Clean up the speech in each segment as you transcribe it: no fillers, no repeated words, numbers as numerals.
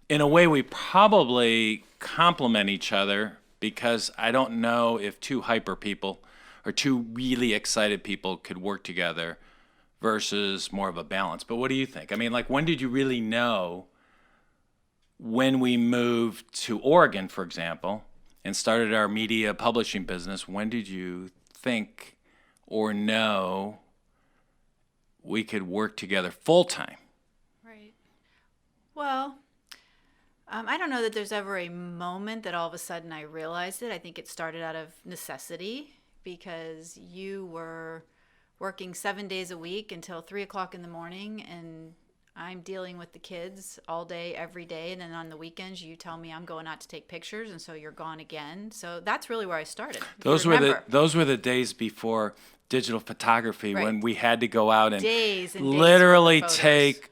in a way, we probably complement each other because I don't know if two hyper people or two really excited people could work together versus more of a balance. But what do you think? I mean, like, when did you really know when we moved to Oregon, for example, and started our media publishing business? When did you think or know we could work together full time? Right. Well, I don't know that there's ever a moment that all of a sudden I realized it. I think it started out of necessity because you were working 7 days a week until 3 o'clock in the morning, and I'm dealing with the kids all day, every day. And then on the weekends, you tell me I'm going out to take pictures, and so you're gone again. So that's really where I started. Those were the days before digital photography, Right. when we had to go out and Days and days literally worth of photos. take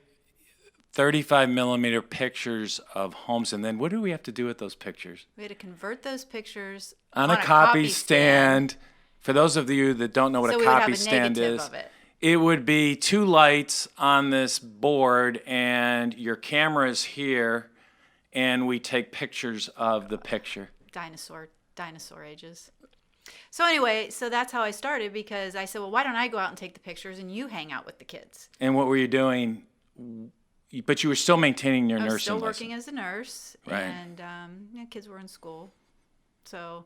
35 millimeter pictures of homes. And then what do we have to do with those pictures? We had to convert those pictures On a copy stand. For those of you that don't know what So a we would have copy a stand negative is, of it. it would be two lights on this board, and your camera is here, and we take pictures of the picture. Dinosaur ages. So anyway, so that's how I started, because I said, well, why don't I go out and take the pictures and you hang out with the kids? And what were you doing? But you were still maintaining your I was nursing still license. working as a nurse, Right. and kids were in school. So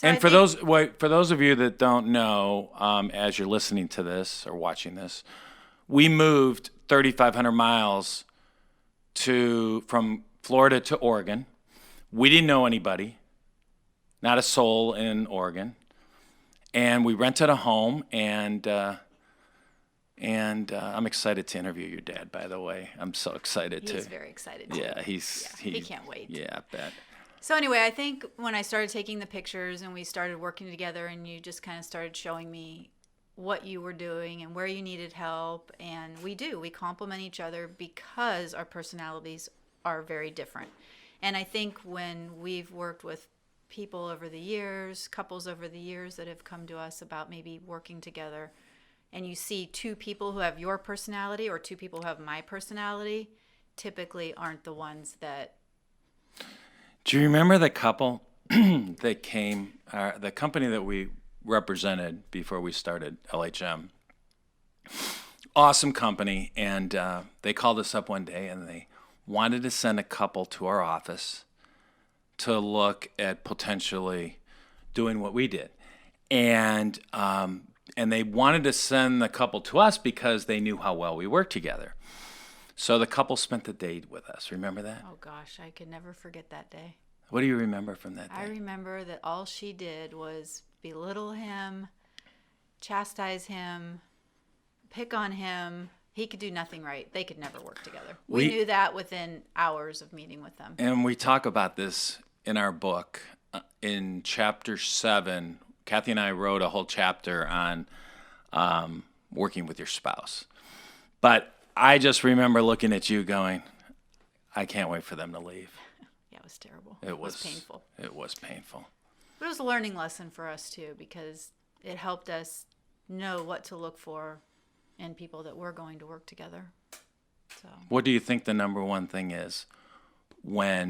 And I for think- those of you that don't know, as you're listening to this or watching this, we moved 3,500 miles from Florida to Oregon. We didn't know anybody, not a soul in Oregon, and we rented a home. And I'm excited to interview your dad. By the way, I'm so excited he's to. very excited too. Yeah, he can't wait. Yeah, I bet. So anyway, I think when I started taking the pictures and we started working together, and you just kind of started showing me what you were doing and where you needed help, and we complement each other because our personalities are very different. And I think when we've worked with people over the years, couples over the years that have come to us about maybe working together, and you see two people who have your personality or two people who have my personality, typically aren't the ones that. Do you remember the couple that came, the company that we represented before we started LHM? Awesome company. And they called us up one day, and they wanted to send a couple to our office to look at potentially doing what we did. And they wanted to send the couple to us because they knew how well we worked together. So the couple spent the day with us. Remember that? Oh gosh, I could never forget that day. What do you remember from that day? I remember that all she did was belittle him, chastise him, pick on him. He could do nothing right. They could never work together. We knew that within hours of meeting with them. And we talk about this in our book. In chapter 7, Kathy and I wrote a whole chapter on working with your spouse. But I just remember looking at you going, I can't wait for them to leave. Yeah, it was terrible. It was painful. It was painful. But it was a learning lesson for us too, because it helped us know what to look for in people that were going to work together. So. What do you think the number one thing is what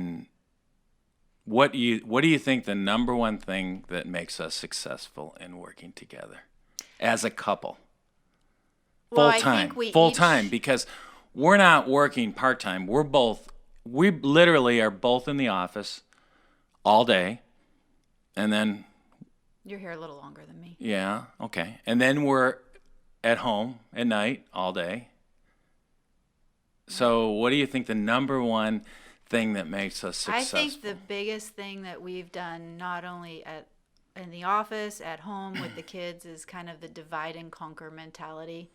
do you think the number one thing that makes us successful in working together as a couple? Well, Full time, because we're not working part time. We literally are both in the office all day, and then. You're here a little longer than me. Yeah, okay. And then we're at home at night all day. So what do you think the number one thing that makes us successful? I think the biggest thing that we've done, not only in the office, at home with the kids, is kind of the divide and conquer mentality,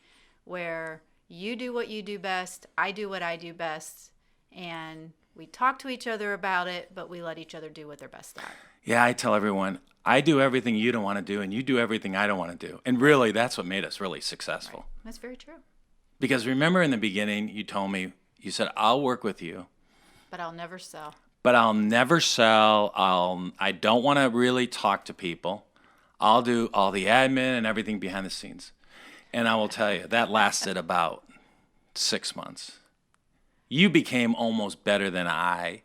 where you do what you do best, I do what I do best, and we talk to each other about it, but we let each other do what they're best at. Yeah, I tell everyone, I do everything you don't want to do, and you do everything I don't want to do. And really, that's what made us really successful. Right. That's very true. Because remember in the beginning, you told me, you said, I'll work with you. But I'll never sell. I don't want to really talk to people. I'll do all the admin and everything behind the scenes. And I will tell you, that lasted about 6 months. You became almost better than I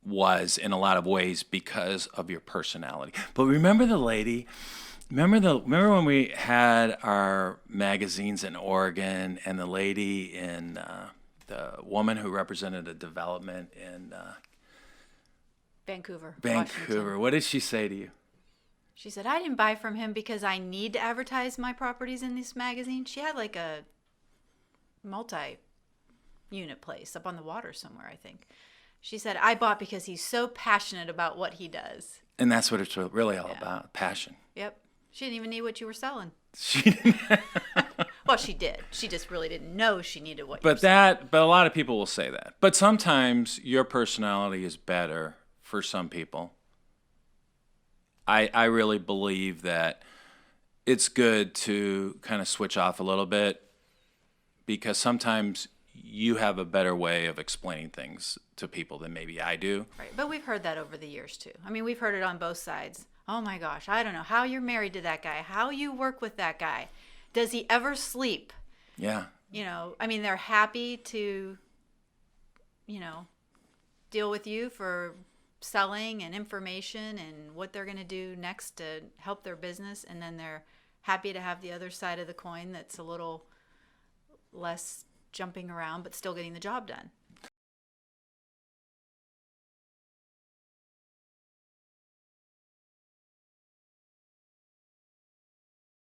was in a lot of ways because of your personality. But remember the lady, remember when we had our magazines in Oregon, and the lady in the woman who represented a development in Vancouver. Vancouver. Washington. What did she say to you? She said, I didn't buy from him because I need to advertise my properties in this magazine. She had like a multi-unit place up on the water somewhere, I think. She said, I bought because he's so passionate about what he does. And that's what it's really all about, passion. Yep. She didn't even need what you were selling. She didn't. Well, she did. She just really didn't know she needed what you were But a lot of people will say that. But sometimes your personality is better for some people. I really believe that it's good to kind of switch off a little bit, because sometimes you have a better way of explaining things to people than maybe I do. Right. But we've heard that over the years too. I mean, we've heard it on both sides. Oh my gosh, I don't know how you're married to that guy, how you work with that guy. Does he ever sleep? Yeah. You know, I mean, they're happy to, you know, deal with you for selling and information and what they're going to do next to help their business. And then they're happy to have the other side of the coin that's a little less jumping around, but still getting the job done.